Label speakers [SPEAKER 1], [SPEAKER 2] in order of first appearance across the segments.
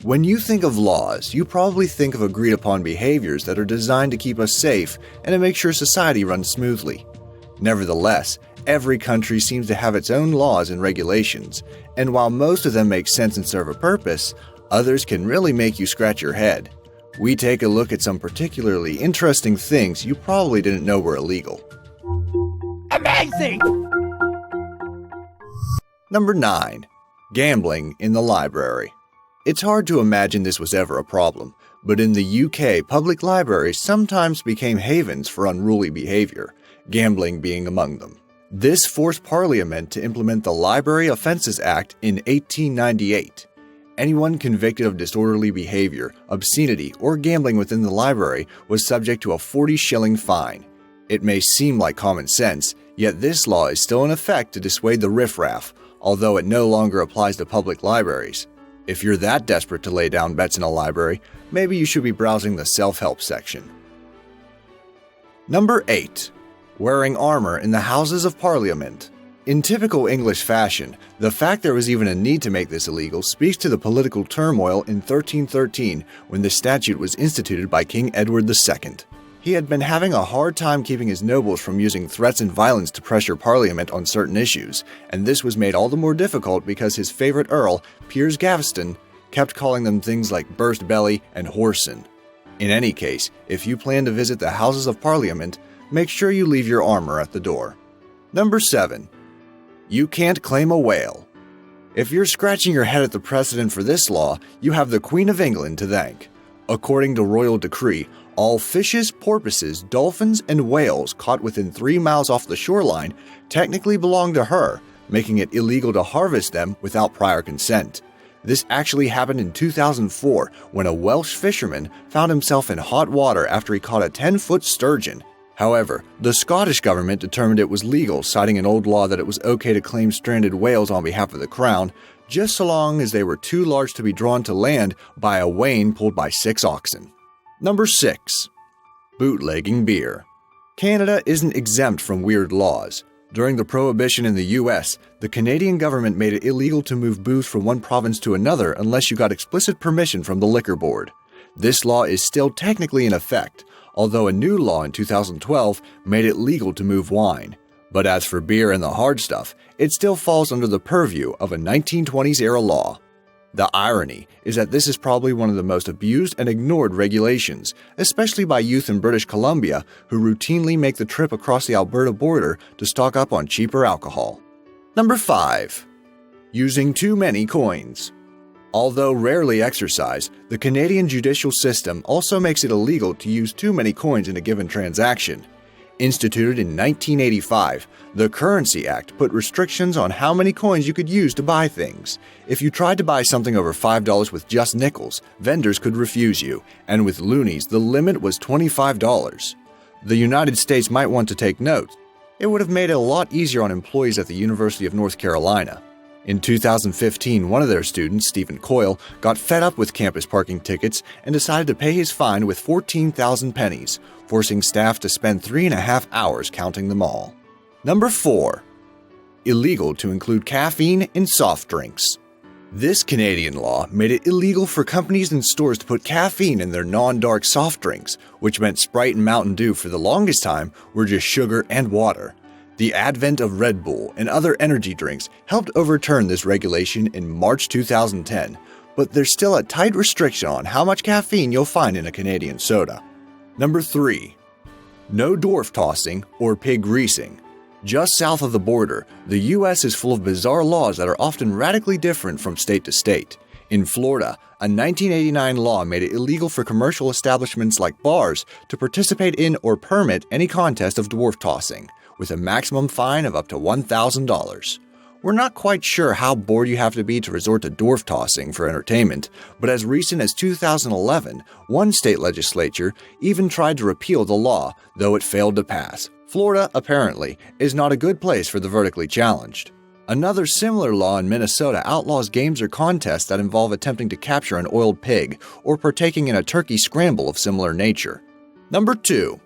[SPEAKER 1] When you think of laws, you probably think of agreed-upon behaviors that are designed to keep us safe and to make sure society runs smoothly. Nevertheless, every country seems to have its own laws and regulations, and while most of them make sense and serve a purpose, others can really make you scratch your head. We take a look at some particularly interesting things you probably didn't know were illegal.
[SPEAKER 2] Amazing!
[SPEAKER 1] Number 9. Gambling in the library. It's hard to imagine this was ever a problem, but in the UK, public libraries sometimes became havens for unruly behavior, gambling being among them. This forced Parliament to implement the Library Offences Act in 1898. Anyone convicted of disorderly behavior, obscenity, or gambling within the library was subject to a 40-shilling fine. It may seem like common sense, yet this law is still in effect to dissuade the riffraff, although it no longer applies to public libraries. If you're that desperate to lay down bets in a library, maybe you should be browsing the self-help section. Number 8. Wearing armour in the Houses of Parliament. In typical English fashion, the fact there was even a need to make this illegal speaks to the political turmoil in 1313 when the statute was instituted by King Edward II. He had been having a hard time keeping his nobles from using threats and violence to pressure Parliament on certain issues, and this was made all the more difficult because his favourite Earl, Piers Gaveston, kept calling them things like burst belly and whoreson. In any case, if you plan to visit the Houses of Parliament, make sure you leave your armour at the door. Number 7. You can't claim a whale. If you're scratching your head at the precedent for this law, you have the Queen of England to thank. According to royal decree, all fishes, porpoises, dolphins, and whales caught within 3 miles off the shoreline technically belong to her, making it illegal to harvest them without prior consent. This actually happened in 2004 when a Welsh fisherman found himself in hot water after he caught a 10-foot sturgeon. However, the Scottish government determined it was legal, citing an old law that it was okay to claim stranded whales on behalf of the Crown, just so long as they were too large to be drawn to land by a wain pulled by 6 oxen. Number 6. Bootlegging beer. Canada isn't exempt from weird laws. During the Prohibition in the US, the Canadian government made it illegal to move booze from one province to another unless you got explicit permission from the liquor board. This law is still technically in effect, although a new law in 2012 made it legal to move wine. But as for beer and the hard stuff, it still falls under the purview of a 1920s-era law. The irony is that this is probably one of the most abused and ignored regulations, especially by youth in British Columbia who routinely make the trip across the Alberta border to stock up on cheaper alcohol. Number 5. Using too many coins. Although rarely exercised, the Canadian judicial system also makes it illegal to use too many coins in a given transaction. Instituted in 1985, the Currency Act put restrictions on how many coins you could use to buy things. If you tried to buy something over $5 with just nickels, vendors could refuse you, and with loonies, the limit was $25. The United States might want to take note. It would have made it a lot easier on employees at the University of North Carolina. In 2015, one of their students, Stephen Coyle, got fed up with campus parking tickets and decided to pay his fine with 14,000 pennies, forcing staff to spend 3.5 hours counting them all. Number 4. Illegal to include caffeine in soft drinks. This Canadian law made it illegal for companies and stores to put caffeine in their non-dark soft drinks, which meant Sprite and Mountain Dew for the longest time were just sugar and water. The advent of Red Bull and other energy drinks helped overturn this regulation in March 2010, but there's still a tight restriction on how much caffeine you'll find in a Canadian soda. Number 3. No Dorf tossing or pig greasing. Just south of the border, the US is full of bizarre laws that are often radically different from state to state. In Florida, a 1989 law made it illegal for commercial establishments like bars to participate in or permit any contest of dwarf tossing, with a maximum fine of up to $1,000. We're not quite sure how bored you have to be to resort to dwarf tossing for entertainment, but as recent as 2011, one state legislature even tried to repeal the law, though it failed to pass. Florida, apparently, is not a good place for the vertically challenged. Another similar law in Minnesota outlaws games or contests that involve attempting to capture an oiled pig or partaking in a turkey scramble of similar nature. Number 2.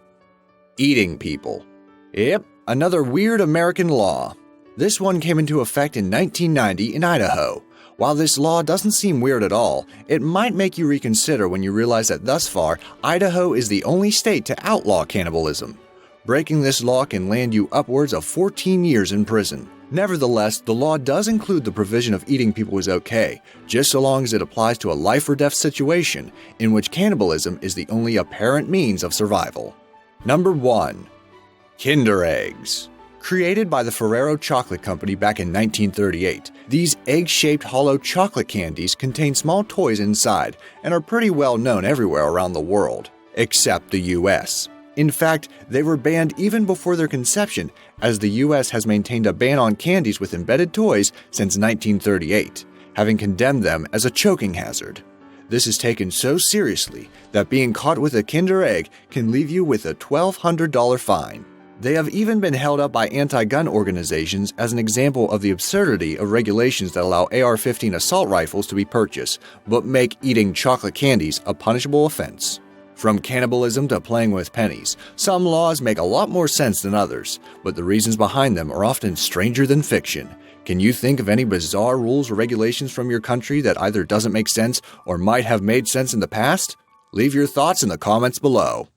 [SPEAKER 1] Eating people. Yep, another weird American law. This one came into effect in 1990 in Idaho. While this law doesn't seem weird at all, it might make you reconsider when you realize that thus far, Idaho is the only state to outlaw cannibalism. Breaking this law can land you upwards of 14 years in prison. Nevertheless, the law does include the provision of eating people is okay, just so long as it applies to a life or death situation in which cannibalism is the only apparent means of survival. Number 1. Kinder Eggs. Created by the Ferrero Chocolate Company back in 1938, these egg-shaped hollow chocolate candies contain small toys inside and are pretty well known everywhere around the world, except the US. In fact, they were banned even before their conception, as the US has maintained a ban on candies with embedded toys since 1938, having condemned them as a choking hazard. This is taken so seriously that being caught with a Kinder Egg can leave you with a $1,200 fine. They have even been held up by anti-gun organizations as an example of the absurdity of regulations that allow AR-15 assault rifles to be purchased, but make eating chocolate candies a punishable offense. From cannibalism to playing with pennies, some laws make a lot more sense than others, but the reasons behind them are often stranger than fiction. Can you think of any bizarre rules or regulations from your country that either doesn't make sense or might have made sense in the past? Leave your thoughts in the comments below.